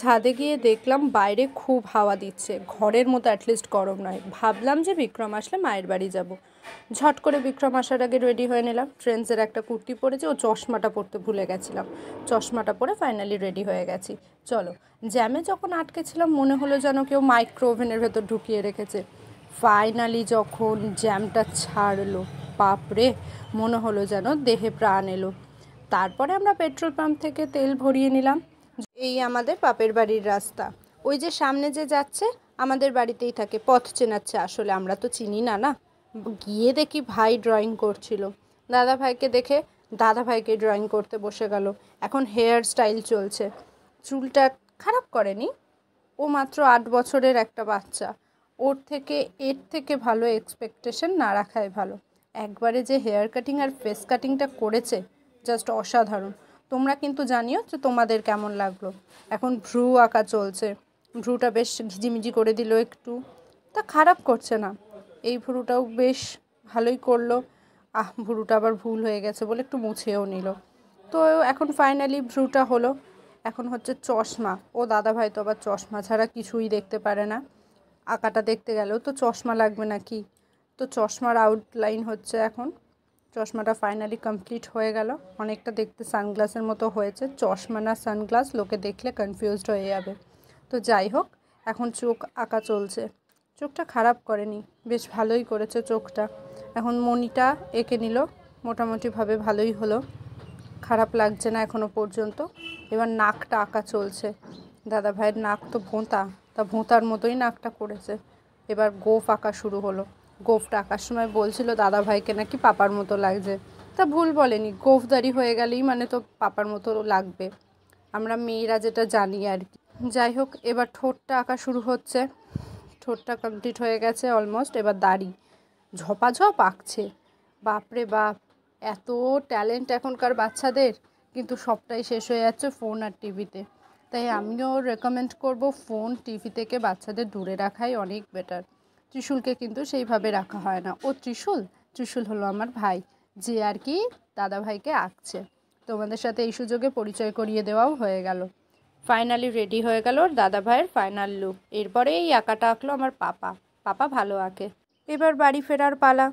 ছাদে গিয়ে দেখলাম বাইরে খুব হাওয়া দিচ্ছে, ঘরের মতো অ্যাটলিস্ট গরম নয়। ভাবলাম যে বিক্রম আসলে মায়ের বাড়ি যাব। ঝট করে বিক্রম আসার আগে রেডি হয়ে নিলাম। ট্রেন্ডসের একটা কুর্তি পরেছি, ও চশমাটা পরতে ভুলে গেছিলাম। চশমাটা পরে ফাইনালি রেডি হয়ে গেছি। চলো, জ্যামে যখন আটকেছিলাম মনে হলো যেন কেউ মাইক্রো ওভেনের ভেতর ঢুকিয়ে রেখেছে। ফাইনালি যখন জ্যামটা ছাড়লো, বাপরে, মনে হলো যেন দেহে প্রাণ এলো। তারপরে আমরা পেট্রোল পাম্প থেকে তেল ভরিয়ে নিলাম। এই আমাদের বাপের বাড়ির রাস্তা। ওই যে সামনে যে যাচ্ছে আমাদের বাড়িতেই থাকে, পথ চেনাচ্ছে। আসলে আমরা তো চিনি না না। গিয়ে দেখি ভাই ড্রয়িং করছিল। দাদা ভাইকে দেখে দাদা ভাইকে ড্রয়িং করতে বসে গেল। এখন হেয়ার স্টাইল চলছে। চুলটা খারাপ করেনি, ও মাত্র 8 বছরের একটা বাচ্চা। এর থেকে ভালো এক্সপেকটেশন না রাখাই ভালো। একবারে যে হেয়ার কাটিং আর ফেস কাটিংটা করেছে, জাস্ট অসাধারণ। তোমরা কিন্তু জানিও যে তোমাদের কেমন লাগলো। এখন ভ্রু আঁকা চলছে। ভ্রুটা বেশ ঘিজিমিজি করে দিল একটু, তা খারাপ করছে না। এই ভ্রুটাও বেশ ভালোই করলো। ভ্রুটা আবার ভুল হয়ে গেছে বলে একটু মুছেও নিল। তো এখন ফাইনালি ভ্রুটা হলো। এখন হচ্ছে চশমা। ও দাদাভাই তো আবার চশমা ছাড়া কিছুই দেখতে পারে না। আঁকাটা দেখতে গেলেও তো চশমা লাগবে নাকি। তো চশমার আউটলাইন হচ্ছে এখন। চশমাটা ফাইনালি কমপ্লিট হয়ে গেল। অনেকটা দেখতে সানগ্লাসের মতো হয়েছে। চশমা না সানগ্লাস, লোকে দেখলে কনফিউজড হয়ে যাবে। তো যাই হোক, এখন চোখ আঁকা চলছে। চোখটা খারাপ করেনি, বেশ ভালোই করেছে চোখটা। এখন মনিটা এঁকে নিল, মোটামুটিভাবে ভালোই হলো, খারাপ লাগছে না এখনও পর্যন্ত। এবার নাকটা আঁকা চলছে। দাদা ভাইয়ের নাক তো ভোঁতা, তা ভোঁতার মতোই নাকটা করেছে। এবার গোঁফ আঁকা শুরু হলো। গোঁফটা আঁকার সময় বলছিল দাদা ভাইকে নাকি পাপার মতো লাগছে। তা ভুল বলেনি, গোঁফদারি হয়ে গেলেই মানে তো পাপার মতো লাগবে, আমরা মেয়েরা যেটা জানি আর কি। যাই হোক, এবার ঠোঁটটা আঁকা শুরু হচ্ছে। ঠোঁটটা কমপ্লিট হয়ে গেছে অলমোস্ট। এবার দাড়ি ঝপাঝপ আঁকছে। বাপরে বাপ, এত ট্যালেন্ট এখনকার বাচ্চাদের, কিন্তু সবটাই শেষ হয়ে যাচ্ছে ফোন আর টিভিতে। তাই আমিও রেকমেন্ড করব ফোন টিভি থেকে বাচ্চাদের দূরে রাখাই অনেক বেটার। ত্রিশুলকে কিন্তু সেইভাবে রাখা হয় না। ও ত্রিশুল হলো আমার ভাই, যে আর কি দাদা ভাইকে আঁকছে। তোমাদের সাথে এই সুযোগে পরিচয় করিয়ে দেওয়াও হয়ে গেল। ফাইনালি রেডি হয়ে গেল ওর দাদা ভাইয়ের ফাইনাল লুক। এরপরে এই আঁকাটা আঁকলো আমার পাপা। পাপা ভালো আঁকে। এবার বাড়ি ফেরার পালা।